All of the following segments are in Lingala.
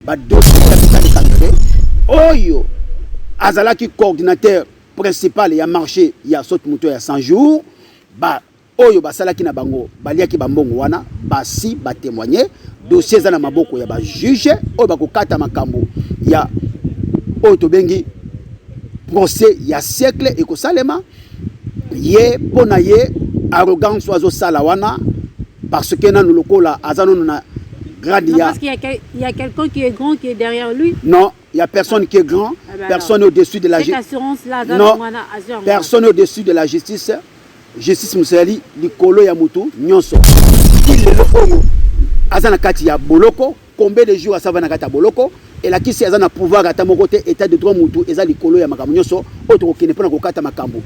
ba dossier ya Vital Kamerhe oyo azalaki coordinateur principal ya marché ya saute moto ya 100 jours ba oyo basalaki na bango baliaki bambongo wana basi ba témoigner dossier za na maboko ya ba juge oyo bakokata makambo ya oyo tobengi procès ya siècle ekosalema ye pona ye arrogance oiseau sala wana parce que nanu lokola azano na grade ya parce qu'il y a quelqu'un qui est grand qui est derrière lui. Non, il y a personne qui est grand, personne au-dessus de la justice. Non, personne au-dessus de la justice. Justice Musali, Likolo Yamutu, Nyonso. Il est le Azana Kati ya Boloko, combien de jours à Savana Kata Boloko, et la Kisi Azana pouvoir à Tamokote, état de droit Mutu, Eza Likolo Yamakamu Nyonso, autre qui n'est pas Kokata Makambo.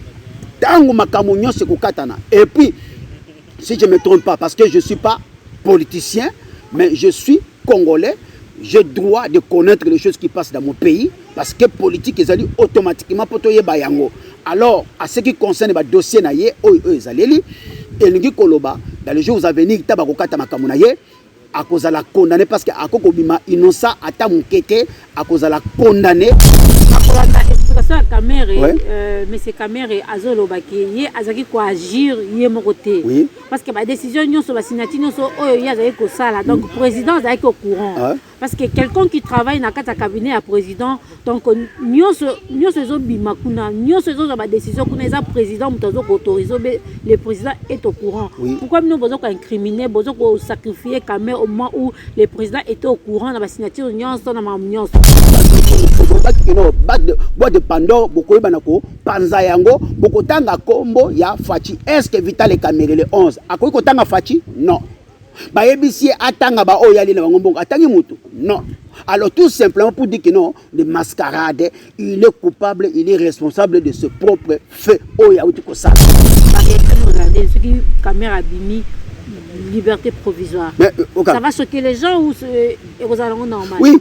Tango Makamu Nyonso Kokatana. Et puis, si je ne me trompe pas, parce que je ne suis pas politicien, mais je suis congolais, j'ai droit de connaître les choses qui passent dans mon pays, parce que politique est automatiquement pour toye bayango. Alors, à ce qui concerne le dossier naye, ezaleli, elingi koloba, dans les jours à venir, tabakokata makamunaye, à cause de la condamner, parce que à Kokobima innocent, à Tamukete, à cause de la condamner. Mais c'est Kamerhe azolo baki azaki ko agir yé mokoté parce que la décision nous sur la signature nous so oyo yazaki ko sala donc président azaki au courant parce que quelqu'un qui travaille dans kata cabinet à président donc nous zo bima kuna nous zo ba décision kuna za président mutozo ko autoriser le président est au courant pourquoi nous besoin ko incriminer besoin ko sacrifier Kamerhe au moment où le président était au courant dans la signature nous so na mamnyo bois de Pandore, beaucoup de banako, Panzayango, beaucoup tanga combo, ya Fachi. Est-ce que Vital Kamerhe le 11? A quoi tanga Fachi? Non. Ba ebisi atanga ba oyali na ngombo atangi mutu? Non. Alors tout simplement pour dire que non, de mascarade, il est coupable, il est responsable de ce propre fait. Oya uti ko ça. Ce qui Kamerhe a bimi liberté provisoire. Mais, ça va choquer les gens ou c'est normal? Oui.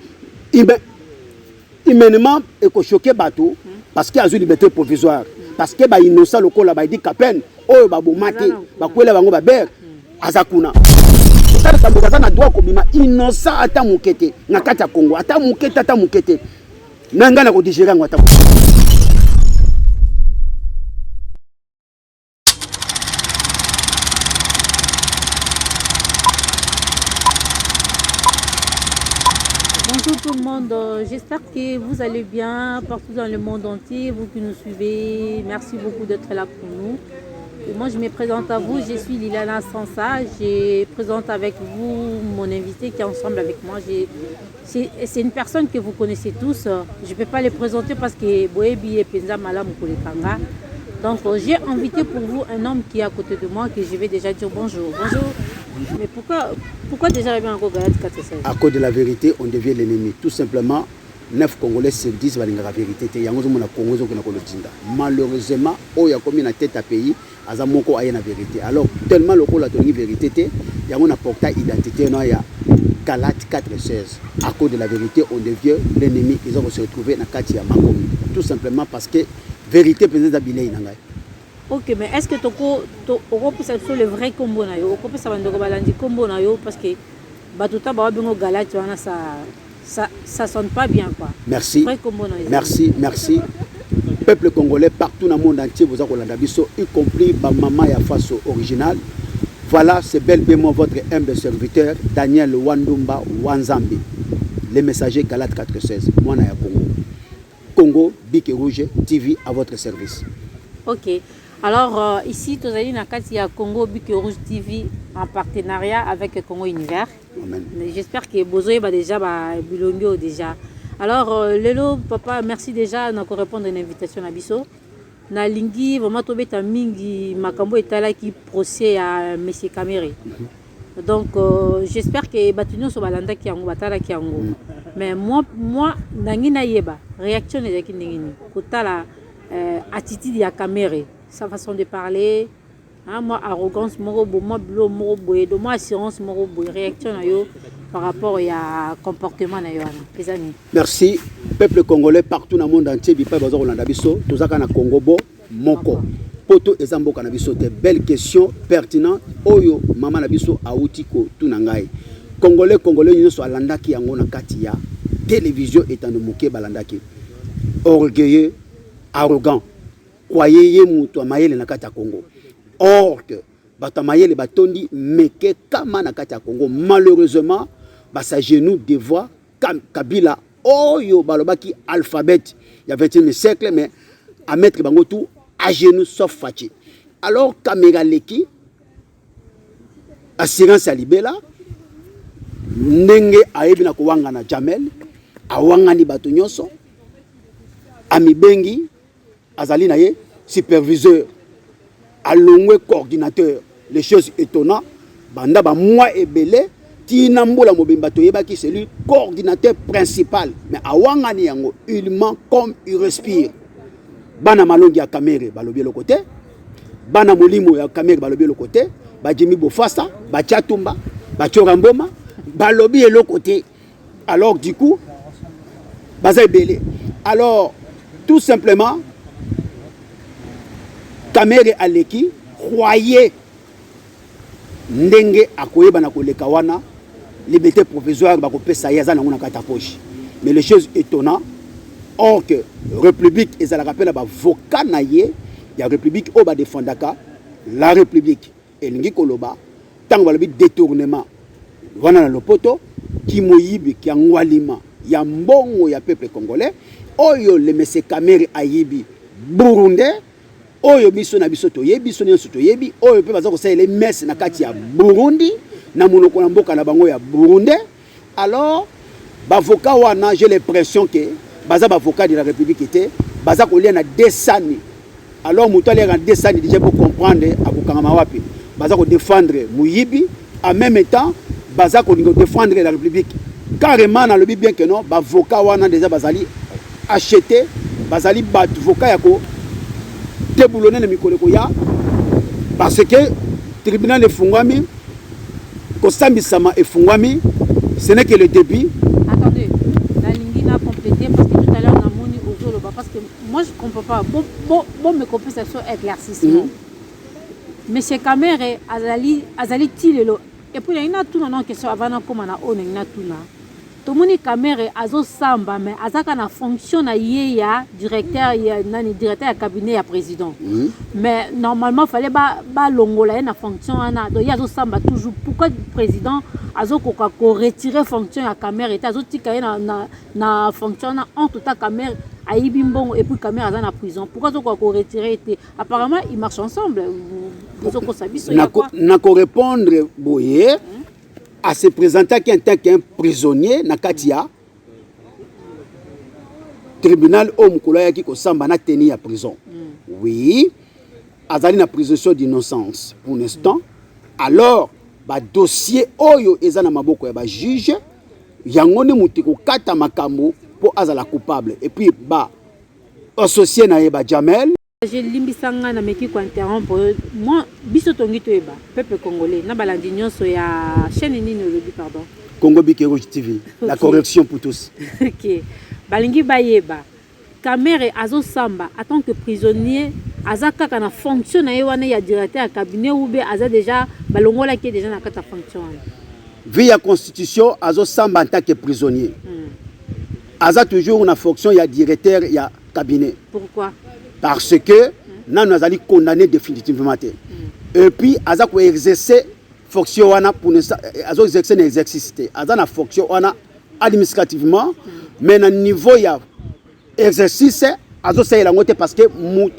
Humainement, il faut choquer bateau parce qu'il y a une liberté provisoire. Parce que les innocents locaux là, ils disent qu'à peine, oh, bah, bon, maté, bah, quoi, là, bah, ber, azakuna. Ça, ça me donne droit comme innocent à ta moukete, na kata Congo, à ta moukete, nanga na ko digérer ngata. Bonjour tout le monde, j'espère que vous allez bien partout dans le monde entier, vous qui nous suivez, merci beaucoup d'être là pour nous. Et moi je me présente à vous, je suis Liliana Sansa, je présente avec vous mon invité qui est ensemble avec moi. C'est une personne que vous connaissez tous, je ne peux pas le présenter parce que Boebi et Penza Malam Kolekanga. Donc j'ai invité pour vous un homme qui est à côté de moi que je vais déjà dire bonjour. Bonjour. Mais pourquoi déjà il y a un Galat 416? À cause de la vérité, on devient l'ennemi. Tout simplement, 9 Congolais se disent la vérité. Malheureusement, il y a comme une tête à pays, Azamoko a une vérité. Alors, tellement le col a donné vérité, il y a une portail identité, il y a Galat 416. À cause de la vérité, on devient l'ennemi. Ils vont se retrouver dans Katia Makomi. Tout simplement parce que vérité peut-être d'habiller. Ok, mais est-ce que tu as le vrai combo na yo? Tu as le combo na yo parce que batuta ba bingo galat ça sonne pas bien quoi. Merci. Merci. Peuple congolais partout dans le monde entier vous avez biso y compris ba maman ya faso original. Voilà, c'est bel bémol votre humble serviteur Daniel Wandumba Wanzambi. Les messagers Galat 416. Moi na ya Congo. Congo Bic Rouge TV à votre service. Ok. Alors ici, tu as dit Congo Bic Rouge TV en partenariat avec Congo Univers. J'espère que Bozo est déjà bilongio déjà. Alors Lelo papa, merci déjà de répondre à une invitation à Bisso. Na lingi vraiment tombé ta mingi makambo etala qui procès à monsieur Kamerhe. Donc j'espère que batunyo so balanda ki yango batala ki yango. Mais moi nangi na yeba réaction de ki ndengini. Kotala attitude ya Kamerhe. Sa façon de parler, hein, moi arrogance, moi bleu, moi boye, moi assurance, moi boye, réaction par rapport à comportement na yo. Merci, peuple congolais partout dans le monde entier, bipa bazo Rolanda biso, tozaka na Congo bo moko. Poto ezambo kana biso te belles questions pertinentes. Oyo mama na biso auti ko tunangai. Congolais nyonso alanda ki yango na kati ya télévision est en moqué balandaki. Orgueilleux, arrogant. Croyez muto mayele na kata Congo. Or que batamayele batondi meke kama na kata Congo. Malheureusement, sa genou devoir Kabila oyo balobaki alphabet. Il y a 21e siècle mais à mettre bango tout à genoux sauf Fachi. Alors Kamera Leki assurance à Libela ndenge ayebi na kuwanga na Jamel awangani bato nyonso amibengi azali na ye superviseur alongwe coordinateur les choses étonnantes banda ba moi ebele tina mbola mobimba to yebaki c'est lui coordinateur principal mais awangani yango il ment comme il respire bana malongi ya Kamere balobi le côté bana molimo ya Kamere balobi le côté ba Jimmy Bofasa ba Tchatumba ba Choramboma balobi le côté alors du coup baza ebele alors tout simplement Kamere aleki croyez ndenge akoyeba na koleka wana liberté provisoire ba kopesa yaza na ngona kata poche mais les choses étonnantes or que république et ça la rappelle ba vocat na ye ya république o ba défendaka la république elingi koloba tango balobi détournement wana na lopoto ki moyibi ki ngwalima ya mbongo ya peuple congolais oyo le monsieur Kamere ayibi burundais oyo biso na biso to yebi so nyonso to yebi oyo pe baza ko sala les messes na kati ya Burundi na monoko na mboka na bango ya Burundi alors bavocat wana j'ai l'impression que baza bavocat de la République était baza ko lia na desani alors muto lia na desani déjà pour comprendre akokanga wapi baza ko défendre muyibi en même temps baza ko défendre la République carrément na le bien que non bavocat wana déjà bazali acheter bazali bavocat yako déboulonner le mikoleko ya parce que tribunal efungwami kosambisama efungwami ce n'est que le début. Attendez, la ligne n'a complété parce que tout à l'heure on a moni au Zoloba parce que moi je comprends pas bon mes compensations éclaircissement monsieur Kamere azali tilelo et puis il y a tout non question avant comme na on na tout na tout moni Kamere azo samba mais azaka na fonction na ye ya directeur ya nani directeur ya cabinet ya président mais normalement fallait ba longola na fonction na donc azo samba toujours pourquoi président azo ko retirer fonction ya Kamere et azo tika na fonction na en tout cas Kamere ayibi mbongo et puis Kamere aza na prison pourquoi azo ko retirer était apparemment ils marchent ensemble azo ko sabiso ya quoi na ko répondre boye à se présenter en tant qu'un prisonnier na katia tribunal au mukolo qui ko samba na teni à prison oui azali na présomption d'innocence pour l'instant alors ba dossier oyo eza na maboko ya ba juge yango ne muti ko kata makambo pour azala coupable et puis ba associé na ba Jamel. J'ai limbisanga na meki ko interrompre moi biso tongi to eba peuple congolais na balandi nyonso ya chaîne nini le dit pardon Congo Bike Rouge TV la correction pour tous. OK balingi bayeba Kamere azo samba en tant que prisonnier azaka kana fonction na yewana ya directeur ya cabinet ou bien aza déjà balongola qui est déjà na kata fonction via constitution azo samba en tant que prisonnier aza toujours na fonction ya directeur ya cabinet. Pourquoi? Parce que nous allons condamner définitivement. Et puis, nous allons exercer fonction pour nous exercer l'exercice. Nous allons fonction administrativement, mais à niveau de l'exercice, nous allons parce que nous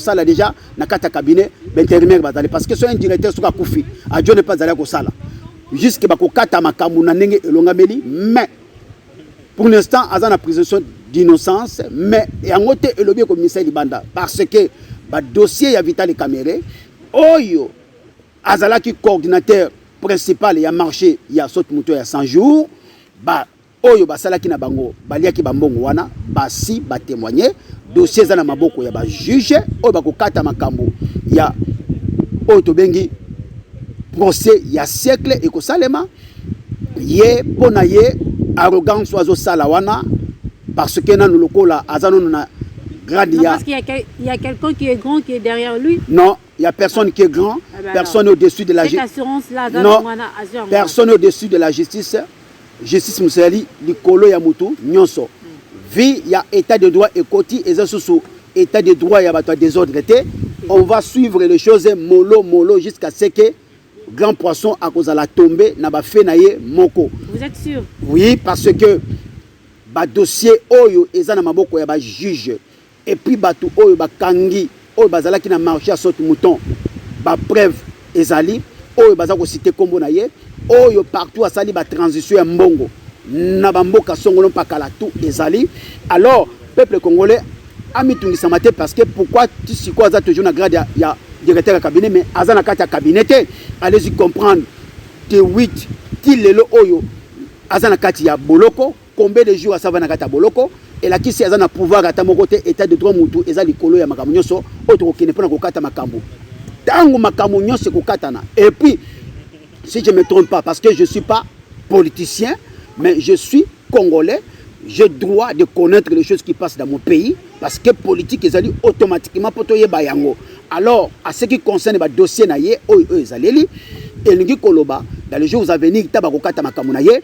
allons déjà dans le cabinet intérimaire. Parce que c'est un directeur qui a koufi. Adjo n'est pas allé au sala. Jusqu'à ce que nous mais pour l'instant, nous avons la présomption d'innocence, mais il y a un côté élevé comme commissaire Libanda. Parce que le dossier de Vitali Kamere, Oyo, Azala qui coordinateur principal, il a marché, il y a sauté moto il y a 100 jours, Oyo, Basala qui n'a bango, Balia qui bambongo wana, Basi, témoigner, dossier Zana Maboko, il y a juge, Oyo Bako Kata Makambo, il y a Otobengi, procès, il y a siècle, et que Salema, Yé, Ponaye, arrogance oiseau salawana parce que dans le local là azano na gradia parce qu'il y a quelqu'un qui est grand qui est derrière lui. Non, il y a personne qui est grand, personne au-dessus de la justice. Cette assurance là non, personne au-dessus de la justice. justice musali likolo ya mutu nyonso vi ya état de droit ekoti eza susu état de droit ya bato désordre té on va suivre les choses mollo jusqu'à ce que grand poisson à cause de la tombée na ba fait naie moko. Vous êtes sûr? Oui, parce que ba dossier oyo eza na maboko ya ba juge et puis batu oyo ba kangi oyo bazala ki na marché à saute mouton ba preuve ezali oyo baza ko citer kombo na ye oyo partout asali ba transition ya mbongo na bamboka songolo pakala tout ezali. Alors peuple congolais a mitungisa mate parce que pourquoi tu si quoi ça toujours na grade ya directeur de cabinet mais azana kata cabinet allez-y comprendre que 8 til lelo oyo azana kati ya boloko combien de jours ça va na kata boloko et la kisi azana pouvoir ata moko te état de droit mutu eza likolo ya makambo nyonso autre okene pona ko kata makambo tango makambo nyonso ko katana. Et puis si je me trompe pas parce que je suis pas politicien mais je suis congolais, j'ai droit de connaître les choses qui passent dans mon pays parce que politique ezali automatiquement potoye bayango. Alors à ce qui concerne ba dossier na ye oyo ezaleli elingi koloba dans les jours à venir tabako kata makambo na ye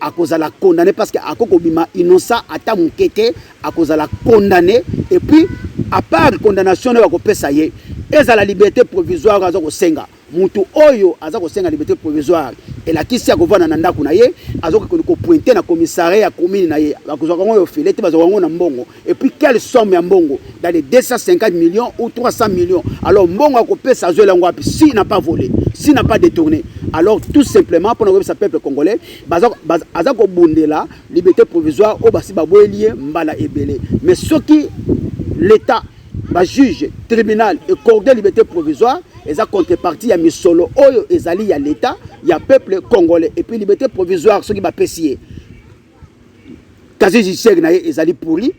à cause de la condamner parce que akoko bima innocent ata mukete à cause de la condamner. Et puis à part condamnation na ko pesa ye eza la liberté provisoire azako senga mutu oyo azako senga liberté provisoire et la kisi akovana na ndako na ye azoko ko pointer na commissariat ya commune na ye akozaka ngo filete bazoko na mbongo. Et puis quelle somme ya mbongo dans les 250 millions ou 300 millions. Alors mbongo akopesa azola ngo api si n'a pas volé, si n'a pas détourné. Alors tout simplement pour nous peuple congolais azako bundela liberté provisoire au basi baboelie mbala ebele. Mais ce qui l'état ba juge tribunal et accordé liberté provisoire eza contrepartie ya misolo oyo ezali ya l'état ya peuple congolais. Et puis liberté provisoire ce qui va pesier quasi judiciaire na ezali pourri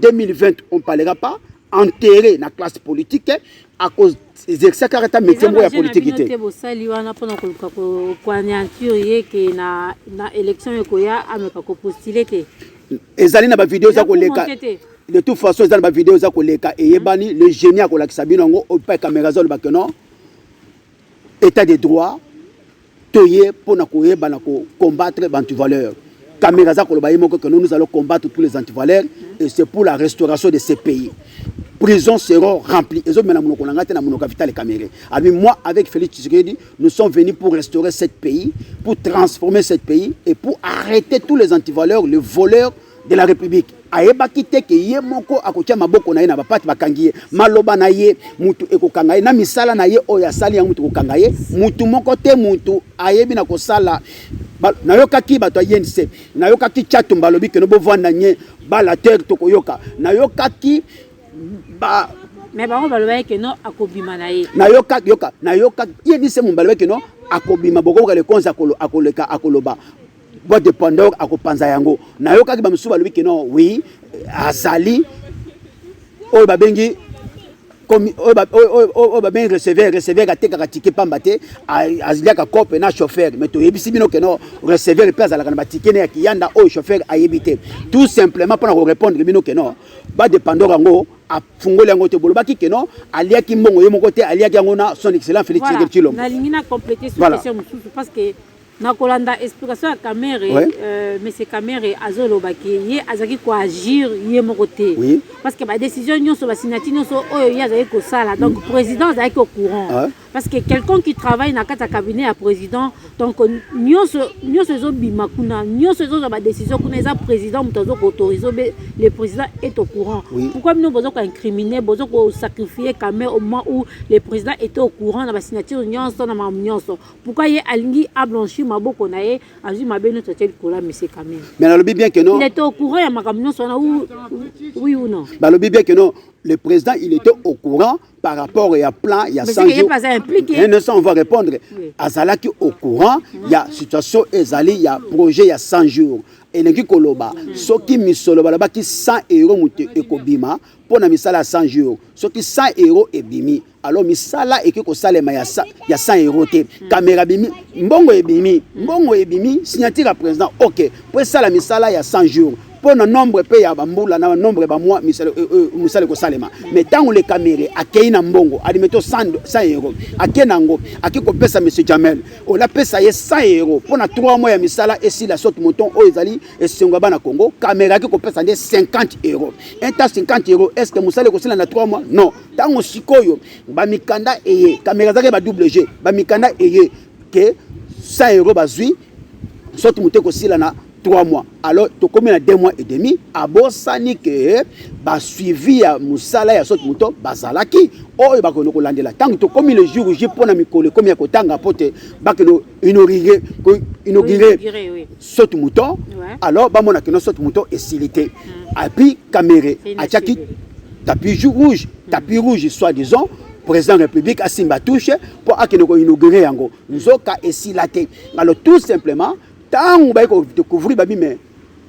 2020 on parlera pas enterré na classe politique à cause des exercices métier ya politique était bosali wana pona ko kwanianture ke na élection ekoya ameka ko postuler te ezali na ba vidéo za koleka de toute façon ezali ba vidéo za koleka et yebani le génie a kolakisa binongo au pas caméra zone ba que non état de droit toye pona ko yebana ko combattre anti-valeurs caméra za koloba yemoko que nous allons combattre tous les anti-valeurs et c'est pour la restauration de ces pays. Prisons seront remplies. Et moi, avec Félix Tshisekedi, nous sommes venus pour restaurer ce pays, pour transformer ce pays et pour arrêter tous les antivaleurs, les voleurs de la République. Ayeba kite ke ye moko akotia maboko na ye na bapati bakangiye maloba na ye mutu ekokangaye na misala na ye oya sali ya mutu kokangaye mutu moko te mutu ayebi na kosala na yoka ki bato yense na yoka ki chatu mbalobi ke no bovanda nye bala terre tokoyoka na yoka ki ba mais bango baloba ke no akobima na ye na yoka ye dise mbalobi ke no akobima boko ka le konza akoleka akoloba boîte de Pandore à Kopanza yango na yoka ki ba musuba lobi ke no oui azali oyo babengi comme oyo babengi receveur atekaka ticket pamba te aziliaka kope na chauffeur mais toyebisi bino ke no receveur pe azalaka na baticket ne ya kiyanda oyo chauffeur ayebi te tout simplement pour nous répondre bino ke no ba de Pandore yango afungoli yango te bolobaki ke no aliaki mbongo ye moko te aliaki yango na son excellent Félix Tshisekedi Tshilombo. Na lingi na compléter sur question mususu parce que na kolanda explication ya Kamere mais c'est Kamere azolobaki ye azaki ko agir ye moko te parce que ba décision nyonso ba signature nyonso oyo ye azaki ko sala donc président azaki au courant parce que quelqu'un qui travaille na kata cabinet à président donc nyonso zo bima kuna nyonso zo ba décision kuna eza président mutozo ko autoriser le président est au courant. Pourquoi nous bozo ko incriminer bozo ko sacrifier Kamere au moment où le président était au courant na ba signature nyonso na mam nyonso pourquoi ye alingi a blanchi maboko na ye azui mabeno totel kola monsieur Kamere mais na lobi bien que non il était au courant ya makamno sona oui ou non ba lobi bien que non le président il était au courant par rapport à plan il y a 100 jours mais on va répondre azalaki au courant il y a situation ezali il y a projet il y a 100 jours et ngi koloba soki misolo balabaki 100 € mutu ekobima pona misala 100 jours soki 100 € ebimi alors misala eke ko salema ya 100 euros te caméra bimi mbongo ebimi signature à président OK pour ça la misala ya 100 jours pour le nombre pe ya bambula na nombre ba mois misala ko salema mais tant les caméras akei na mbongo alimeto 100 euros akenango akiko pesa monsieur Jamel o la pesa ye 100 euros pour na 3 mois ya misala et si la sorte mouton o ezali et sengwa na Congo caméra akiko pesa de 50 euros un tas 50 euros est-ce que musala ko sala na 3 mois non tant sikoyo ba mikanda eye caméra zake ba double G ba mikanda eye que 100 euros bazui sorte mouton ko sala na 3 mois. Alors, tu commis à 2 mois et demi, à Bossani que bah suivi à Moussala et à Sot Mouton, Bazalaki, oh, il va qu'on lande là. Tant que tu commis le jour où j'ai pour mi coller comme il y a kotanga pote, bah que nous inauguré Sot Mouton. Alors, bah mon akeno Sot Mouton est silité. Et puis caméra, à Tchaki, tapis rouge, soi-disant. Président de la République a Simba touche pour akeno inaugurer yango. Nzoka est silaté. Alors tout simplement. Tant que vous découvrez mais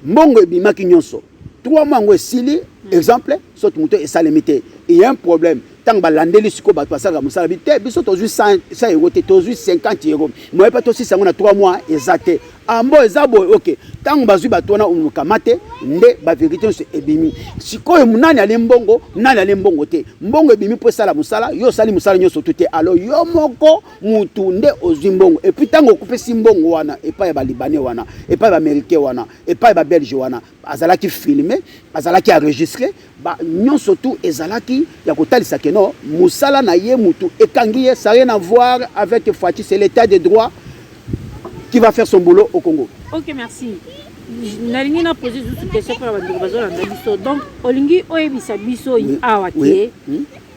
mbongo ebima ki nyonso 3 mois ngo esili exemple soto muto esalemité il y a un problème tant ba landeli siko ba to sala musala bité biso tozu 100 euros te tozu 50 euros moi pas to 6 na 3 mois exacté ambo ezabo OK tant bazui ba tona umukamate nde ba vérité se ebimi siko munani ale mbongo nani ale mbongo te mbongo ebimi po sala musala yo sali musala nyonso tuté alors yo moko mutu nde ozwi mbongo et puis tango kupesi mbongo wana et pas ba libanais wana et pas ba américain wana et pas ba belge wana azalaki filmer azalaki enregistrer ba nyonso tout ezalaki ya kotalisa ke non musala na ye mutu ekangi ça rien à voir avec Fati, c'est l'état de droit qui va faire son boulot au Congo. OK, merci. Nalingi na poser une question pour la bazolanda biso. Donc olingi oyebisa biso awake.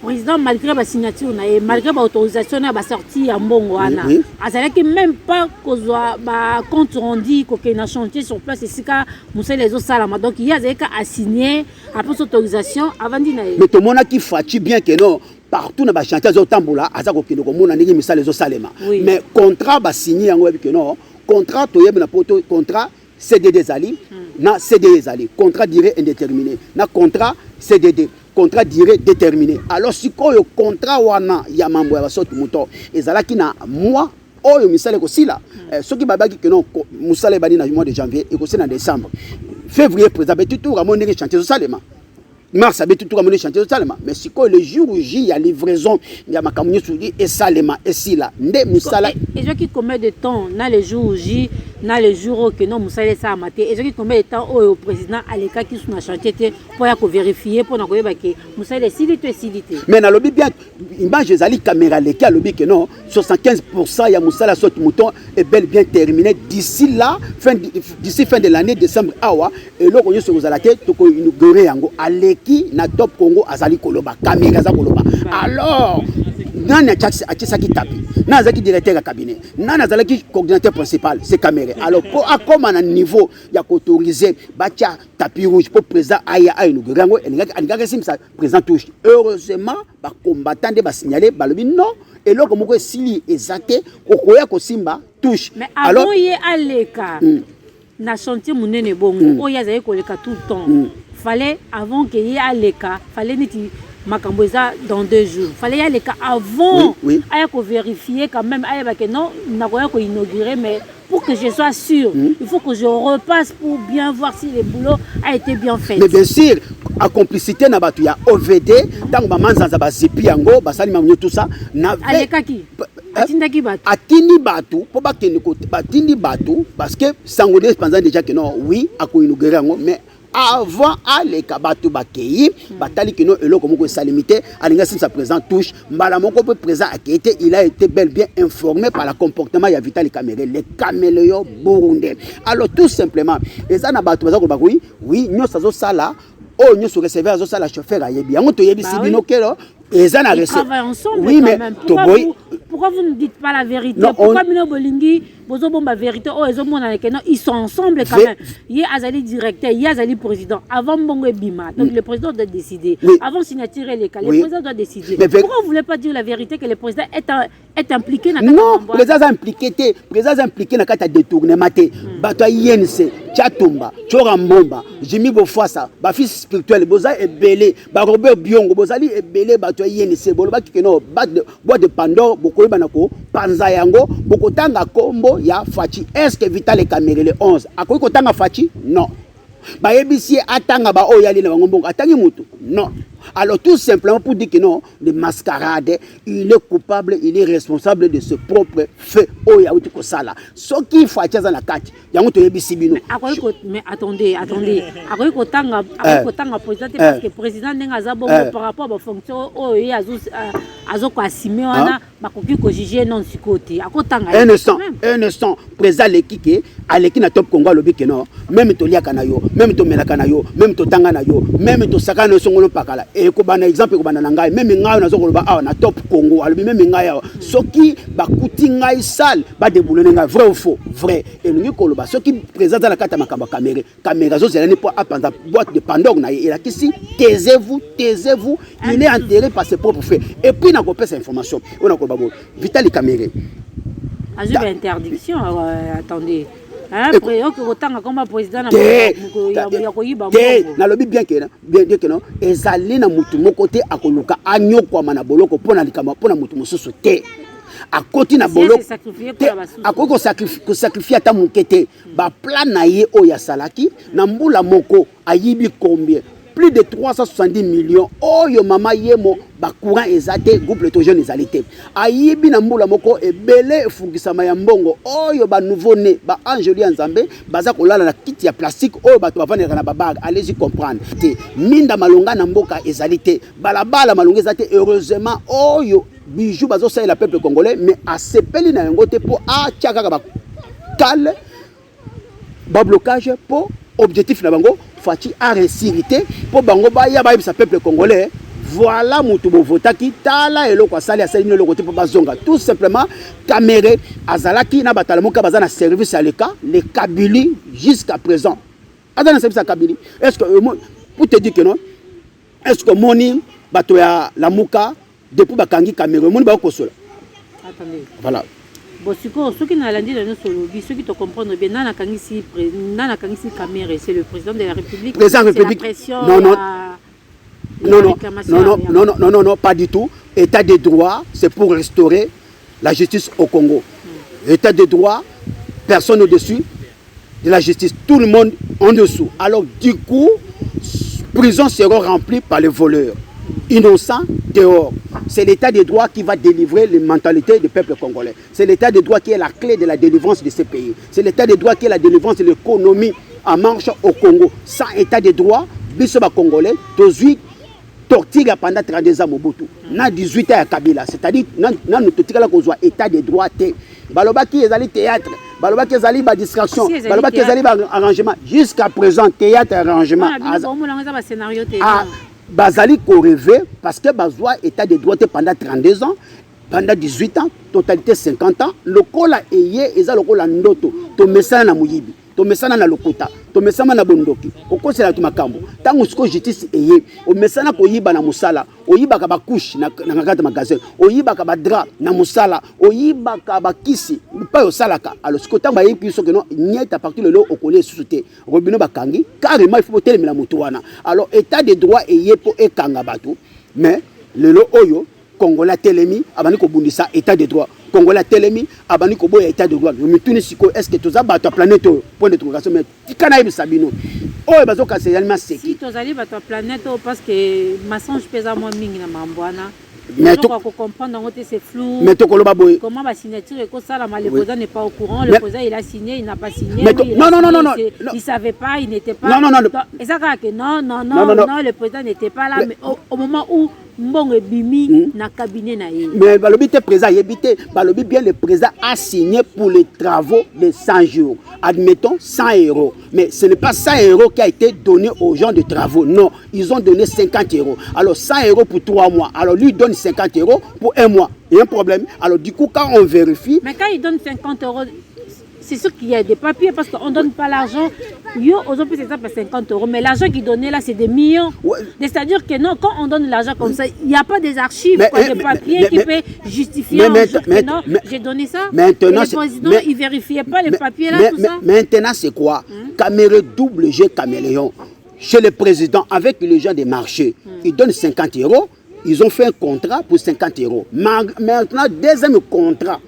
Président malgré la signature malgré l'autorisation à sortir à Mbongwana, azalaki même pas kozwa ba compte rendu ko na chantier sur place ici ka Moussa les autres salama donc il y a à signer après cette autorisation avant d'y aller. Mais tout le monde qui fati bien que non partout na ba chantier zo tambola azako kino ko mona ndenge misala zo salema mais contrat ba signé yango que non contrat to yebna poto contrat CDD zali na CDD zali contrat durée indéterminée na contrat CDD contrat durée déterminée. Alors si le contrat wana ya mambo ya basoto muto ezalaki na mois oyo misale ko sila soki babaki que non musale bani na mois de janvier et ko na décembre février président tout ramone que chantier salema mars abetu tout ramone chantier salema mais si le jour où il y a livraison ya makamunyo sudi et salema et sila nde musala et je qui combien de temps na le jour où na le jour que non musala ça maté et je qui combien de temps au président aleka qui sur na chantier pour ya ko vérifier pour na ko yeba que musala silité mais na lobi bien image ezali caméra leki a lobi que non 75% ya musala sot mouton est bel bien terminé d'ici fin de l'année décembre awa et là on se rozala te to ko inaugurer yango aleki na top Congo azali koloba caméra za koloba alors nani atisaki tapi nani azaki directeur ya cabinet nani azalaki coordinateur principal c'est caméra alors pour akoma na niveau ya autoriser batia tapis rouge pour président aya inaugurer yango elinga simsa président touche heureusement ba combattant de ba signaler balobi non et là comme ko sili ezate okoya ko simba touche mais alors y aleka na chantier munene bongo oya zaye koleka tout le temps fallait avant que y aleka fallait niti makambo eza dans 2 jours fallait y aleka avant aya ko vérifier quand même aya ba que non na koya ko inaugurer mais pour que je sois sûr il faut que je repasse pour bien voir si le boulot a été bien fait. Mais bien sûr à complicité na batu ya OVD tant ba manza ba zipi yango basali mamunyo tout ça na aleka ki atindaki batu atindi batu po ba kende ko batindi batu parce que sangone pendant déjà que non oui a ko inaugurer yango mais avant aleka batu bakei batali kino eloko moko salimité alinga sa présent touche mbala moko pe présent akete il a été bel bien informé par le comportement ya Vitali Kamere les caméléons burundais alors tout simplement eza na batu bazako bakui oui nyosa zo sala oh nyoso recevoir zo sala chauffeur ayebi yango to yebi sibino kelo eza na recevoir ensemble oui mais pourquoi vous ne dites pas la vérité pourquoi mino bolingi bozo bomba vérité oh ils ont mon ils sont ensemble quand même. Yé azali directeur, yé azali président avant bongo ebima. Donc le président doit décider. Avant signature les cas, le président doit décider. Pourquoi vous voulez pas dire la vérité que le président est impliqué dans non, le président est impliqué dans le détournement. Bato INC, Tchatumba, Chorambomba, Jimmy Bofasa, ba fils spirituel, Boza est belé, ba Robert Biongo, Bozali est belé, Bato INC, Boloba Kikeno, bois de Pandore, Boko Banako, Panzayango, Boko Tanga Kombo, Ya Fachi. Est-ce que Vital et Kamere le 11 a quoi Tanga Fachi? Non. Ba ebisi atanga ba oyali na ngombo atangi mutu? Non. Alors tout simplement pour dire que non, le mascarade, il est coupable, il est responsable de ce propre fait. Oh ya uti ko sala. So qui faut achaza na kati. Yango to yebisi bino. Mais attendez. Akoy ko tanga président parce que président nenga za bongo par rapport à fonction oh ya azo ko assumer wana bakoki ko juger non sikote. Akotanga. Un instant, président Lekike, aleki na top Congo lobi que non, même to liaka na yo, même to melaka na yo, même to tanga na yo, même to sakana songolo pakala. Et ko bana exemple ko bana ngai même ngai na zokoloba awa na top Congo alobi même ngai awa soki bakuti ngai sale ba déboulonner ngai vrai ou faux vrai et nous koloba soki présente la carte makamba caméra zo zelani pour apprendre boîte de Pandore na et la kisi taisez-vous il est enterré par ses propres faits et puis na ko pesa information on a ko babo Vitali Kamere azu interdiction attendez après autant comme président na lobi bien que non ezali na mutu côté akoluka anyokwa na boloko pona likama pona mutu mususu te akoti na boloko akoko sacrifier ata mukete ba plan na ye oya salaki na mbula moko ayibi combien plus de 370 millions oyo mama yemo ba courant ezate groupe le jeune ezalité ayibi na mbula moko ebele fungisama ya mbongo oyo ba nouveau né ba Angeli Nzambe baza kolala na kiti ya plastique oyo bato bavandela na babaga allez-y comprendre te minda malonga na mboka ezalité balabala malonga ezate heureusement oyo bijou bazo saïla peuple congolais mais asepeli na yango te po a tiaka ba kale ba blocage po objectif na bango Fati a récité pour bango ba ya ba sa peuple congolais voilà mutu bo votaki tala eloko asali asali no lokote po bazonga tout simplement Kamere azalaki na batalamuka bazana service à l'état les Kabili jusqu'à présent azana service à Kabili est-ce que pour te dire que non est-ce que moni bato ya lamuka depuis bakangi Kamere moni ba kosola attendez voilà bon ce qui n'a lundi dans notre lobby ceux qui te comprennent bien nana kangisi Kamere c'est le président de la République Non, pas du tout. État de droit, c'est pour restaurer la justice au Congo. État de droit, personne au-dessus de la justice. Tout le monde en dessous. Alors, du coup, prison sera remplie par les voleurs. Innocents dehors. C'est l'état de droit qui va délivrer les mentalités du peuple congolais. C'est l'état de droit qui est la clé de la délivrance de ces pays. C'est l'état de droit qui est la délivrance de l'économie en marche au Congo. Sans état de droit, Bissoba Congolais, torture pendant 32 ans Mobutu. Na 18 ans à Kabila. C'est-à-dire, nous torture là état de droit. Balobaki ezali théâtre. Balobaki ezali ba distraction. Balobaki ezali ba arrangement. Jusqu'à présent, théâtre arrangement. Bazali ko rêver parce que bazwa état de droit pendant 32 ans. Pendant 18 ans, totalité 50 ans, le kola eye eza le kola ndoto. To mesana na muyibi. To mesana na lokota, to mesana na bondoki. Oko sela to makambo. Tango siko justice eye, o mesana ko yiba na musala, o yiba ka ba couche na ngata magasin, o yiba ka ba drap na musala, o yiba ka ba kisi, pa yo salaka. Alors siko tango ayi piso que non, nyeta partout le lo okole susute. Robino bakangi, carrément il faut telemela mutu wana. Alors état de droit eye po ekanga batu, mais le lo oyo Congolais Telemi, abani ko bundisa état de droit. Congolais Telemi, abani ko boya état de droit. Mais tout siko est-ce que tu as battu planète point de interrogation mais tikana ibi sabino. Oh bazo ka c'est tellement seki. Si tu as battu planète parce que mensonge pesa moins mingi na mambwana. Mais tu comprendre donc c'est flou. Mais comment la signature et ça le président n'est pas au courant, le président il a signé, il n'a pas signé. Non. Il savait pas, il n'était pas. Non. Et ça que non, le président n'était pas là mais au moment où Mbongo Bimi na cabinet na yé. Mais balobi te président yébité, balobi bien le président a signé pour les travaux de 100 jours. Admettons 100 €. Mais ce n'est pas 100 € qui a été donné aux gens de travaux. Non, ils ont donné 50 €. Alors 100 € pour 3 mois. Alors lui donne 50 € pour 1 mois. Il y a un problème. Alors du coup quand on vérifie. Mais quand il donne 50 €, c'est sûr qu'il y a des papiers parce qu'on ne donne pas l'argent. Yo, aux autres, c'est ça, 50 €. Mais l'argent qui est donné là, c'est des millions. Ouais. C'est-à-dire que non, quand on donne de l'argent comme ça, il n'y a pas des archives, des papiers qui peuvent justifier que non, j'ai donné ça. Maintenant, et le président, il ne vérifiait pas les papiers là, tout ça. Maintenant, c'est quoi? Caméra double G caméléon. Chez le président, avec les gens des marchés, ils donnent 50 €. Ils ont fait un contrat pour 50 €. Maintenant, deuxième contrat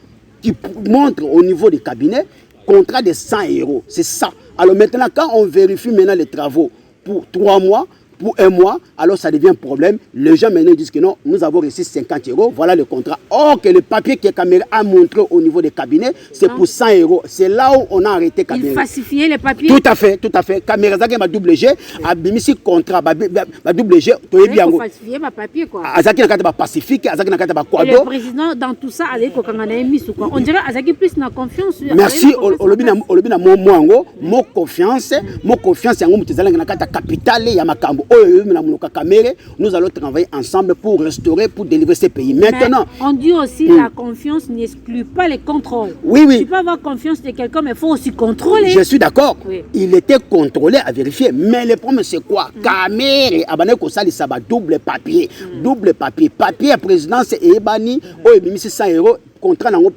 qui montre au niveau des cabinets, contrat de 100 €. C'est ça. Alors maintenant, quand on vérifie maintenant les travaux pour 3 mois, pour 1 mois, alors ça devient un problème. Les gens maintenant disent que non, nous avons reçu 50 €, voilà le contrat. Or que le papier que Caméra a montré au niveau des cabinets, c'est pour 100 €. C'est là où on a arrêté Caméra. Il falsifiait les papiers. Tout à fait, tout à fait. Caméra Zaki ma double G, a mis contrat, ma double G, tu es bien. Il falsifiait ma papier quoi. Azaki na kata ba Pacifique, Azaki na kata ba Kwado. Et le président dans tout ça, allez ko kangana mis ou quoi. On dirait Azaki plus na confiance. Merci, olobina mo confiance, yango mutezala na kata capitale ya makambo. Nous allons travailler ensemble pour restaurer, pour délivrer ces pays. Maintenant, mais on dit aussi la confiance n'exclut pas les contrôles. Oui, oui. Tu peux avoir confiance de quelqu'un, mais il faut aussi contrôler. Je suis d'accord. Oui. Il était contrôlé, à vérifier. Mais le problème, c'est quoi? Caméra, abonné ko sali ça double papier. Double papier. Papier à présidence et Ebani, 100 €. Contrat nango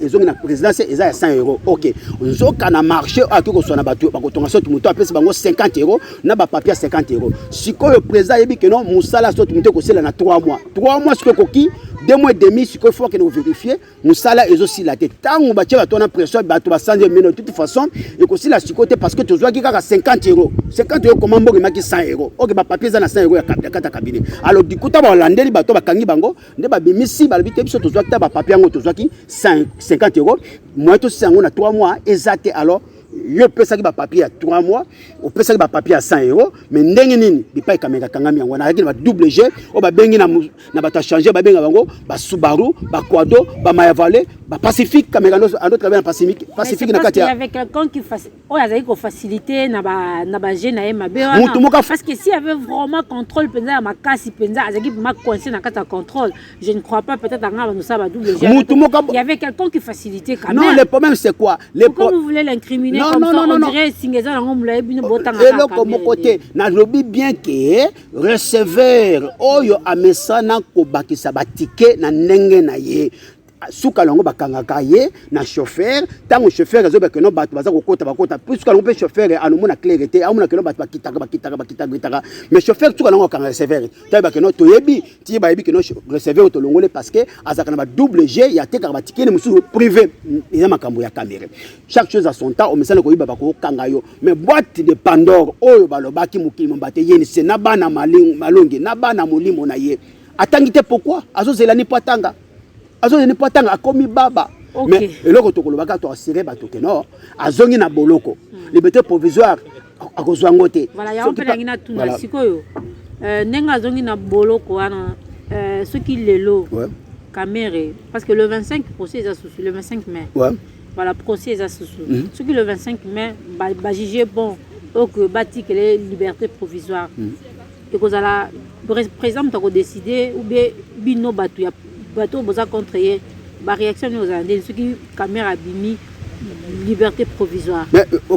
ezongi na présidence eza ya 100 €. OK. Nzoka na marché akiko sona batu bakotonga so tumuto apesi bango 50 € na ba papier 50 €. Sikoyo président yebi que non musala so tumuto ko sela na 3 mois. 3 mois sikoyo koki 2 mois et demi sikoyo faut que nous vérifier musala ezo sila te. Tango ba tia tona pression batu ba 100 mais de toute façon et ko sila sikote parce que tozwa ki kaka 50 €. 50 € comment mboki maki 100 €. OK ba papier za na 100 € ya kata cabinet. Alors du coup ta ba landeli bato ba kangi bango nde ba bimisi ba bité biso tozwa ta ba papier ngo 50 €. Moi, tout ça, on a 3 mois. Exact. Alors, je peux ça qui va papier à 3 mois. On peut ça qui va papier à 100 €. Mais n'engeni, il pas caméra kangami. On a réglé le double G. On va bengi na bata changer. Ba benga bango. Ba Subaru, ba Kwado, ba Mayavale, ba Pacifique. Caméra nous en d'autres travail Pacifique. Pacifique na katia. Il y avait quelqu'un qui facilité na ba G na ma bé. Parce que s'il y avait vraiment contrôle pendant ma casse pendant azaki ma coincé na kata contrôle. Je ne crois pas peut-être en nous ça ba double G. Il y avait quelqu'un qui facilitait quand même. Non, le problème c'est quoi? Pourquoi vous voulez l'incriminer comme ça? On dirait Singeza na ngomula bino botanga. Et là comme côté, na lobi bien que receveur oyo amesana ko bakisa batike na ndenge na ye. Souka longo bakangaka ye na chauffeur tango chauffeur azo beke no bato baza kokota bakota puisque longo pe chauffeur anomona clarté amona ke no bato bakitaka mais chauffeur souka longo kanga receveur tayi beke no toyebi ti ba yebi ke no receveur to longole parce que azaka na ba double G ya te kaka batike ne musu privé eza makambo ya caméra chaque chose à son temps o mesala ko yiba bako kanga yo mais boîte de Pandore oyo balobaki mukimo mbate yeni se na bana malongi na bana molimo na ye atangite pourquoi azo zelani patanga azo ne pas tant a commis baba. Mais le retour au baga to assuré batoke non azongi na boloko liberté provisoire a kozwangote. Voilà ya on peut ngina tuna sikoyo nenga azongi na boloko wana ce qui lelo caméra parce que le 25 procès est sous le 25 mai. Ouais. Voilà procès est sous. Ce qui le 25 mai ba juger bon que bâti que les libertés provisoires. Et que ça président tu as décidé ou bien bino batu ya bateau boza contre la réaction aux Andes ce qui caméra bimi liberté provisoire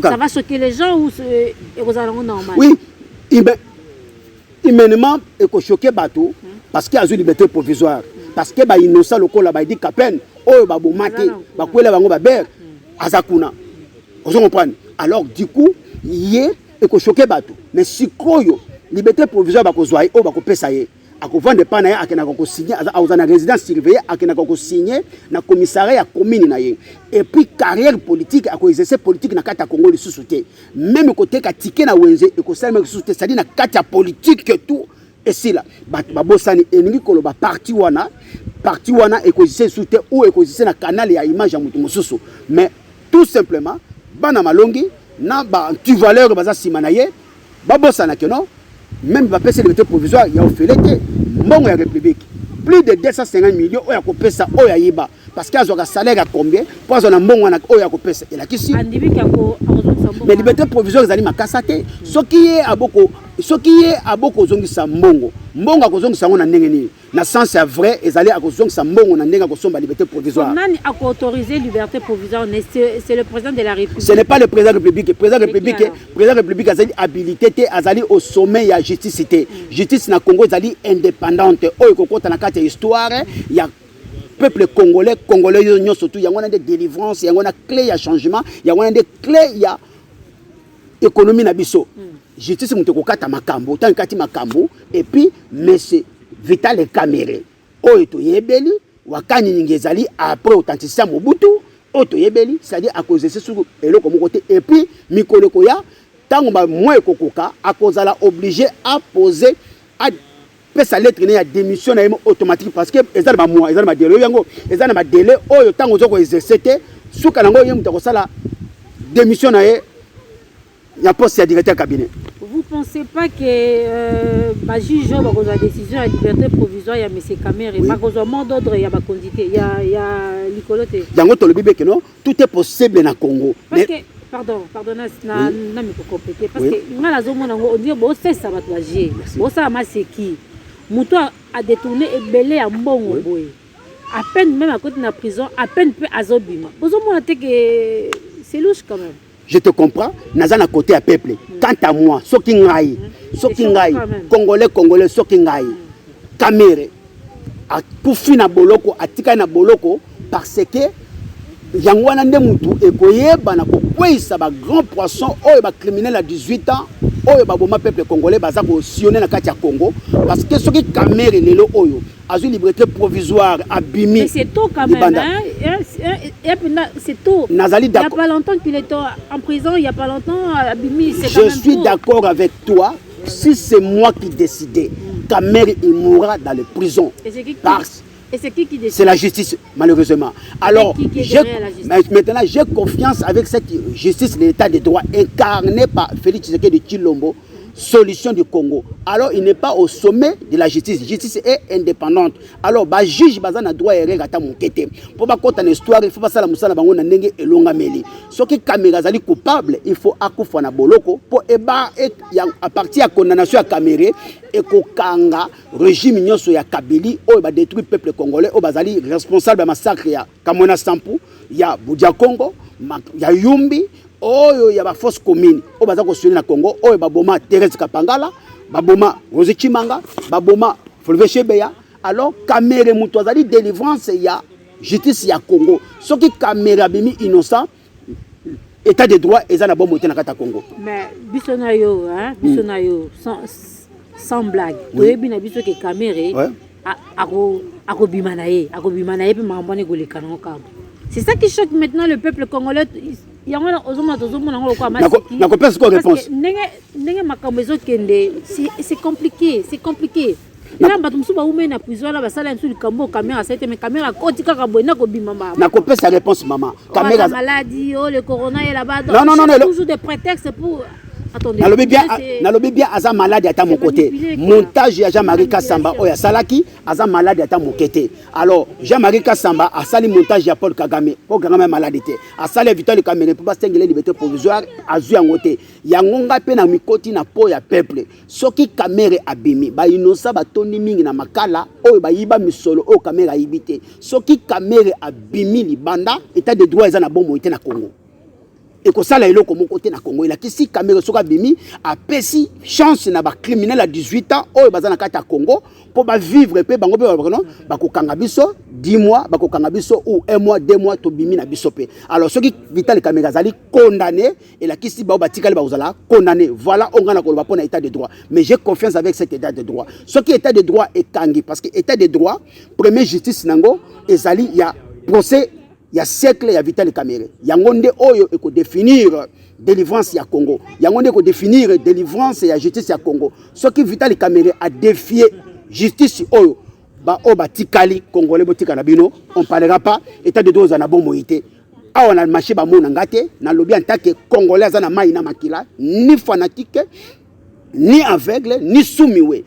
ça va choquer les gens ou c'est normal oui immédiatement et ko choquer bateau parce qu'il y a une liberté provisoire parce que ba innocent lokola ba dit kapen oyo ba bomate ba kwela bango ba ber azakuna vous comprenez alors du coup yé et ko choquer bateau mais sikoyo liberté provisoire ba ko zoai o ba ko pesa ye ako vendre pas na ye akena ko signer azana résidence surveillée akena ko signer na commissariat ya commune na ye et puis carrière politique ako exercer politique na kata Congo le sous-souté même côté ka ticket na wenze et ko salma sous-souté c'est-à-dire na kata politique que tout et si là ba bosani eningi ko ba parti wana et ko exercer sous-souté ou et ko exercer na canal ya image ya mutu mususu mais tout simplement bana malongi na ba anti-valeur baza simana ye ba bosana que non même va passer liberté provisoire il y a offelé mbongo ya république plus de 250 millions oya kopesa oya yiba parce que azoka salaire à combien pour azona mbongo na oya kopesa et la kisi andibi kako mais liberté provisoire ezali makasa te soki ye aboko zongisa mbongo akozongisa ngo na ndenge nini na sens ya vrai ezali akozongisa mbongo na ndenge akosomba liberté provisoire. Nani a autorisé liberté provisoire? C'est le président de la République. Ce n'est pas le président de la République. Président de la République azali habilité azali au sommet ya justice te. Justice na Congo ezali indépendante oyo kokota na kati ya histoire ya peuple congolais yo surtout yango na de délivrance yango na clé ya changement yango na de clé ya économie na biso. Justice muto kokata makambo tant kati makambo et puis monsieur Vital Kamerhe oyo to yebeli wakani nyingezali après authenticité Mobutu oyo to yebeli c'est-à-dire à cause de ce eloko moko te et puis mikoleko ya tango ba moi kokoka akozala obligé à poser à sa lettre ya démission automatique parce que ezana ba mois ezana ba délai yango ezana ba délai oyo tango zoko exercer suka nango yemu to sala démission na ye ya poste ya directeur cabinet. Vous pensez pas que ba juge ba ko la décision à liberté provisoire ya monsieur Kamerhe ba ko mot d'ordre ya ba condité ya likolote yango to le bibe que non tout est possible na Congo parce que pardonnez na me compléter parce que ngala zo mona ngo on dit bo c'est ça ba toager bo ça ma c'est qui muto a détourné ebele ya mbongo boye à peine même à côté de la prison à peine peut azobima bozo mona te que c'est louche quand même. Je te comprends, naza na côté à peuple. Quant à moi, soki ngai, Congolais, soki ngai, Kamerhe, a poufi na boloko, a tika na boloko, parce que yangwana nde mutu ekoyeba na kokwesa ba grand poisson oyo ba criminel à 18 ans oyo ba boma peuple congolais baza ko sionner na kati ya Congo parce que soki Kamerhe lelo oyo azu liberté provisoire abimi. Mais c'est tôt quand même hein? C'est tôt. Nazali d'accord. Il y a pas longtemps qu'il est en prison, il y a pas longtemps abimi, c'est quand même tôt. Je suis d'accord avec toi si c'est moi qui décidais. Kamerhe il mourra dans les prisons. Et c'est qui décide? C'est la justice, malheureusement. Alors, maintenant, j'ai confiance avec cette justice, l'état de droit incarné par Félix Tshisekedi de Tshilombo, solution du Congo. Alors, il n'est pas au sommet de la justice. La justice est indépendante. Alors, bah, juge, bah, ça droit et règle à mon quête. Pour pas compter une histoire, il faut pas ça la moussa la bango na nenge et longa meli. Ce qui Kamerhe zali coupable, il faut akoufa na boloko pour eba à partir à condamnation à Kamerhe et kokanga régime nyonso ya Kabili o ba détruire peuple congolais o bazali responsable de massacre ya Kamona Sampu, ya Budia Congo, ya Yumbi. Oyo ya ba force commune o baza ko na Congo oyo baboma Thérèse Kapangala baboma Rose Chimanga baboma Fulve Shebeya. Alors Kamerhe muto azali délivrance ya justice ya Congo soki Kamerhe abimi innocent état de droit ezana bombo te na kata Congo. Mais bisonayo hein bisonayo sans blague toyebi na biso ke Kamerhe ako bimanaye pe mambane ko lekana ko. C'est ça qui choque maintenant le peuple congolais. Il y a c'est compliqué, c'est compliqué. Là, sa réponse, maman. La maladie, le corona est là-bas. Non. Toujours des prétextes pour. Attendez. Nalobi bien aza malade à mon côté. Montage ya Jean-Marie Kassamba oya salaki aza malade à mon côté. Alors Jean-Marie Kassamba a sali montage ya Paul Kagame. Paul Kagame maladité. A sali Vital Kamerhe pour pas stengler liberté provisoire azu yangote. Yangonga pe na mikoti na po ya peuple. Soki Kamerhe abimi ba inosa ba toni mingi na makala oyo ba yiba misolo o Kamerhe ayibite. Soki Kamerhe abimi libanda état de droit eza na bombo ite na Congo. Et que ça, il comme côté na Congo. Il a qu'ici Kamerhe soka bimi a pesi chance na ba criminel à 18 ans au bazana kata Congo pour ba vivre pe bango pe ba non ba ko kanga biso 10 mois ba ko kanga biso ou 1 mois 2 mois to bimi na biso pe. Alors ceux qui Vital Kamerhe azali condamné et la qu'ici ba batikali ba ozala condamné. Voilà on gana ko ba pona état de droit. Mais j'ai confiance avec cet état de droit. Ce qui état de droit est kangi parce que état de droit premier justice nango ezali ya procès. Il y a siècle, il y a Vital Kamerhe. Il y a un oyo et définir délivrance ya Congo. Il y a un définir délivrance et justice ya Congo. Ce qui Vital Kamerhe a défié justice oyo ba oba tikali congolais botika na bino, on parlera pas état de droit na bon moïté. Ah on a marché ba mona ngate na lobby en tant que congolais na maina makila, ni fanatique, ni aveugle, ni soumiwe.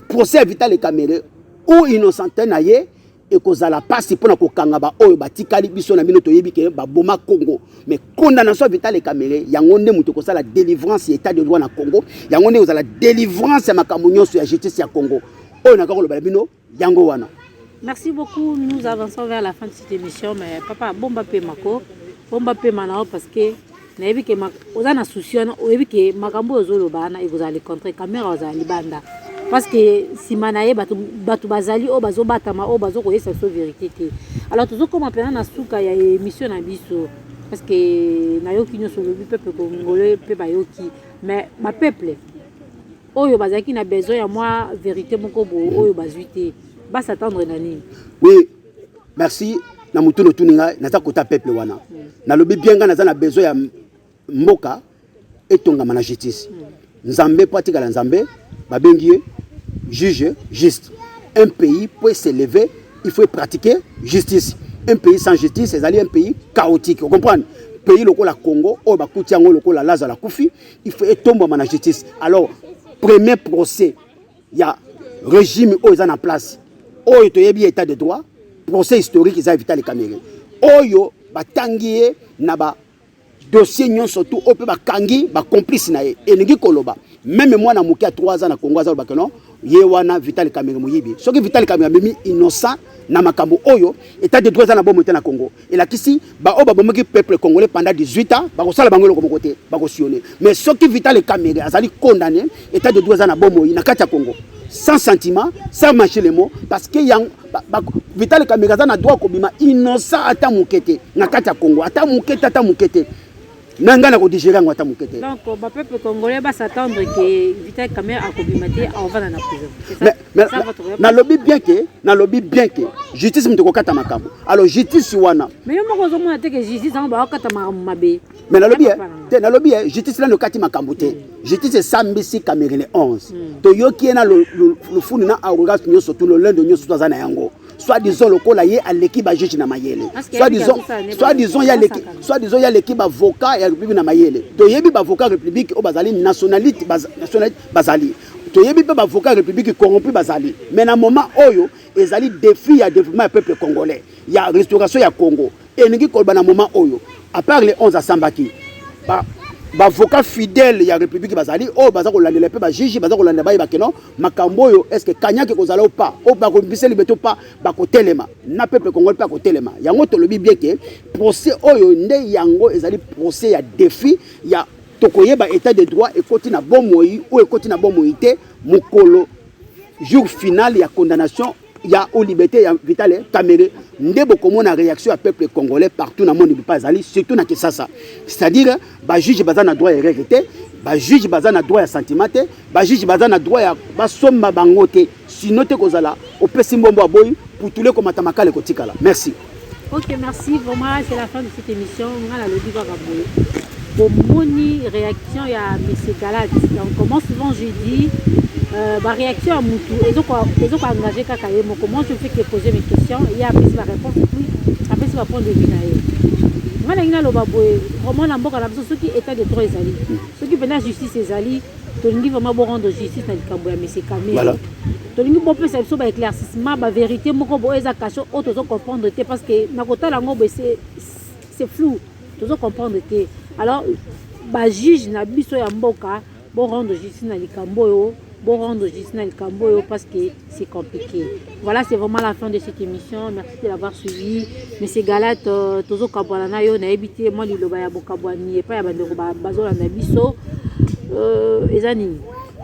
Procès Vital Kamerhe ou innocent naye et kozala passe pour na kokanga ba oyo batikali biso na bino toyebi ke ba boma Congo mais condamnation Vital Kamerhe yango nde muto kosala délivrance état de droit na Congo yango nde kozala délivrance ya makambo nyonso ya justice ya Congo oyo na kako loba bino yango wana. Merci beaucoup, nous avançons vers la fin de cette émission mais papa bomba pe mako bomba pe manao parce que nayebi ke ozana souci na oyebi ke makambo ozoloba na ekozali contre caméra ozali banda parce que si manaye batu bazali o bazo batama o bazo koyesa so vérité te alors toujours comme appelana na suka ya émission na biso parce que nayoki nyoso lobi peuple congolais pe bayoki mais ba peuple oyo bazaki na besoin ya moi vérité moko bo oyo bazuité ba s'attendre nani. Oui, merci na mutuno tuninga naza kota peuple wana na lobi bien nga naza na besoin ya mboka etonga na justice nzambe pratique la nzambe babengi juge juste. Un pays peut s'élever, il faut pratiquer justice. Un pays sans justice, c'est un pays chaotique. Vous comprenez? Pays local la Congo, au Bakutiango local la Laza la Koufi, il faut tomber dans la justice. Alors, premier procès, il y a régime où ils sont en place. Où il y a état de droit, procès historique, ils ont Vital Kamerhe. Oyo batangiye naba dossier nyon surtout au peu bakangi ba complice na ye elingi koloba même moi na muki à 3 ans na Congo azalo bakeno yewana Vital Kamerhe muyibi soki Vital Kamerhe mimi innocent na makambo oyo état de droit na bomo na Congo et la kisi ba o ba bomoki peuple congolais pendant 18 ans ba ko sala bango loko côté ba ko sionner mais soki Vital Kamerhe azali condamné état de droit na bomo na kati ya Congo sans sentiment sans mâcher les mots parce que yang Vital Kamerhe azana droit ko bima innocent ata mukete na kati ya Congo ata mukete nanga na ko digérer ngata mukete donc ba peuple congolais ba s'attendre que Vital Kamerhe a kobimate on va dans la prison c'est ça votre réponse. Na lobby bien que justice mtoko kata makambo alors justice wana mais yo moko zo mona te que justice on ba kata mabe mais na lobby justice là no kati makambo te justice sambisi Kamerhe le 11 to yoki na le funu na aurgas nyoso tout le lundi nyoso tozana yango soit disons le kola ye à l'équipe à juge na mayele soit disons il y a l'équipe avocat et république na mayele to yebi ba avocat république o bazali nationalité bazali to yebi ba avocat république corrompu bazali mais na moment oyo ezali défi ya développement du peuple congolais il y a restauration ya Congo et ningi kolba na moment oyo à part les 11 à Sambaki ba avocat fidèle ya république bazali o baza ko landela pe ba juge baza ko landela ba bakeno makambo yo est-ce que kanyaki ko zala ou pas o ba ko biseli beto pas ba ko telema na peuple congolais pas ko telema yango to lobi bien que procès oyo nde yango ezali procès ya défi ya tokoyeba état de droit et koti na bomoi ou koti na bomoi te mukolo jour final ya condamnation ya au liberté ya Vital Kamerhe ndebo comme na réaction à peuple congolais partout dans le monde pas ali surtout na Kinshasa c'est-à-dire ba juge bazana droit ya regretter ba juge bazana droit ya sentiment ba juge bazana droit ya ba somba bangote sinon te kozala au pesi mbombo aboyi pour tous les commentaires le kotikala merci. OK, merci vraiment c'est la fin de cette émission on a le diva gaboye pour moni réaction ya monsieur Galad donc comment souvent je dis ma réaction à Moutou, ils ont engagé Kakayemo. Comment je fais que poser mes questions, il y a après la réponse et puis après ça va prendre le vinaille. Moi, il y a vraiment ceux qui étaient de droit Ezali, ceux qui venaient à justice Ezali, tu dis vraiment bon rendre justice dans le Cambouya, mais c'est quand même. Tu dis bon peu ça ça éclaircissement, la vérité, mon combo est à cacher, autres comprendre parce que na kota lango c'est flou, tous comprendre alors ba juge na biso ya mboka bon rendre justice dans le Cambouya. Bon rendre justice dans le Cambouya parce que c'est compliqué. Voilà, c'est vraiment la fin de cette émission. Merci de l'avoir suivi. Monsieur Galad, Tozo Kabouana, yo na habité moi le loba ya Bokabouani et pas ya bandeko bazola na biso. Ezani.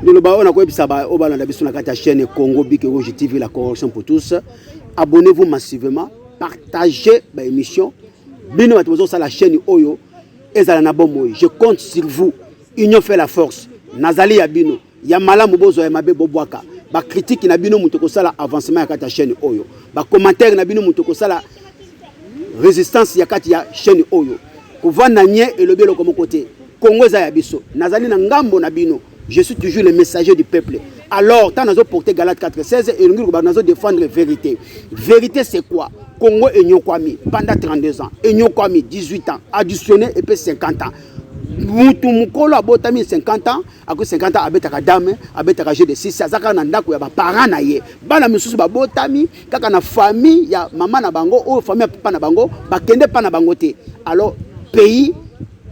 Le loba on a quoi bisa ba obala na biso na kata chaîne Congo Bike Rouge TV la corruption pour tous. Abonnez-vous massivement, partagez ma émission. Bino batozo sa la chaîne Oyo ezala na bomoy. Je compte sur vous. Union fait la force. Nazali ya bino. Ya malamu bozo ya mabe bobwaka ba critique na bino muto ko sala avancement ya kati ya chaîne oyo ba commentaire na bino muto ko sala résistance ya kati ya chaîne oyo kovanda nye elobelo comme côté Congo za ya biso nazali na ngambo na bino je suis toujours le messager du peuple alors tant nazo porter Galate 4:16 et ngi ko ba nazo défendre vérité c'est quoi Congo enyokwami pendant 32 ans enyokwami 18 ans additionné et puis 50 ans mutu mukolo abotami 50 ans ako 50 ans abetaka dame abetaka jeu de 6 azaka na ndako ya ba parents na ye bana misusu babotami kaka na famille ya mama na bango o famille papa na bango bakende pa na bango te alors pays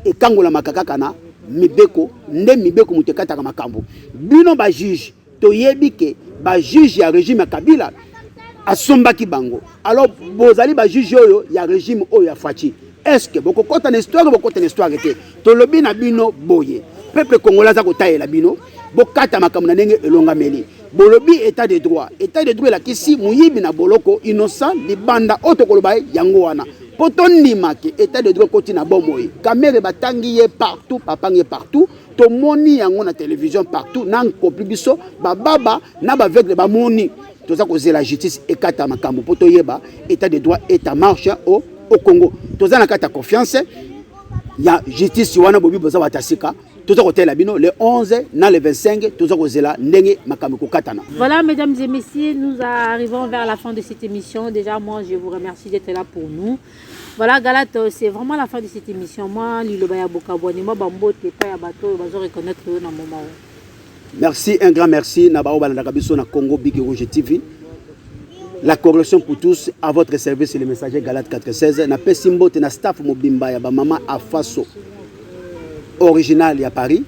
ekangola makaka na mibeko nde mibeko mutu ekataka makambo bino ba juge toyebi ke ba juge ya régime ya Kabila asombaki bango alors bozali ba juge oyo ya régime oyo ya Fachi. Est-ce que beaucoup de l'histoire était tolobi na bino boye peuple congolais za kotaela bino bokata makambo na ndenge elonga meli bolobi état de droit la kisi muyibi na boloko innocent libanda otokoloba yango wana potondima ke état de droit koti na bomoyi kamere batangi ye partout papangi partout to moni yango na télévision partout na nkopli biso bababa na baveugle bamoni toza kozela la justice ekata makambo poto yeba état de droit est en marche au Congo. Tous en cas confiance, il y a justice wana bobi boza watasika. Tous en côté la bino le 11 na le 25 tous en kozela ndenge makamiko katana. Voilà mesdames et messieurs, nous arrivons vers la fin de cette émission. Déjà moi je vous remercie d'être là pour nous. Voilà Galate, c'est vraiment la fin de cette émission. Moi Lilobaya Bokabone, moi Bambo pas ya bato bazo reconnaître na moment. Merci, un grand merci na bao balanda kabiso na Congo Big Rouge TV. La correction pour tous à votre service, le messager Galate 416. Na pesimbo te na staff mobimba ya ba mama Afaso original ya Paris.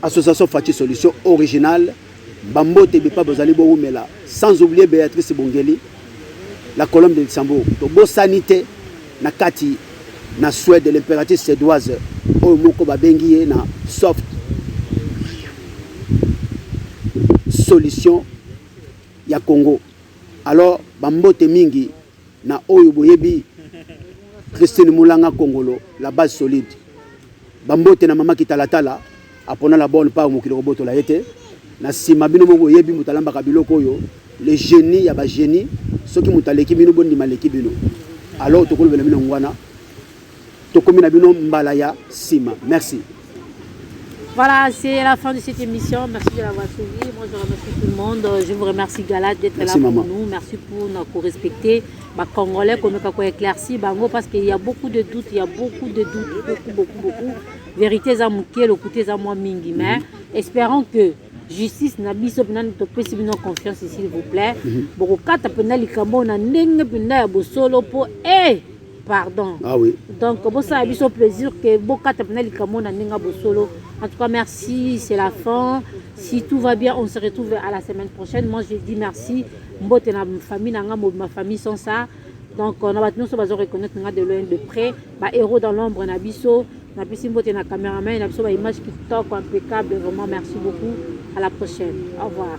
Association Fachi Solution original. Bambote bipa bozali boumela. Sans oublier Béatrice Bongeli, la colombe de Luxembourg. To bo sanité na kati na Suède de l'impératrice suédoise oyo moko babengi na soft solution ya Congo. Alors, Bambote Mingi, na Oyo Boyebi, Christine Moulanga Congolo, la base solide. Bambote na Mama Kitalatala, apona la bonne part, Mokilo Roboto la été. Na Simabino Boyebi, Moutalamba Kabilo Koyo, les génies, yaba génie, ceux qui moutaleki bino bon di maleki bino. Alors, Tokolo Belamino Ngwana, Tokomina Bino Mbalaya, Sima. Merci. Voilà, c'est la fin de cette émission. Merci de l'avoir suivi. Moi, je remercie tout le monde. Je vous remercie Galate d'être là pour nous. Merci pour nous respecter. Les Congolais, comme nous éclairci, parce qu'il y a beaucoup de doutes. Il y a beaucoup de doutes. Beaucoup. Vérité, c'est le côté, c'est moi, mingi. Mais espérons que justice n'a pas de confiance, s'il vous plaît. Beaucoup de gens ont dit pardon. Ah oui. Donc, ça a eu plaisir que beaucoup de gens. En tout cas, merci, c'est la fin. Si tout va bien, on se retrouve à la semaine prochaine. Moi, je dis merci. Ma famille sont ça. Donc, on va nous reconnaître de loin, de près. Héros dans l'ombre, on a biso. On a biso na caméraman, on a biso image qui toque impeccable. Vraiment, merci beaucoup. À la prochaine. Au revoir.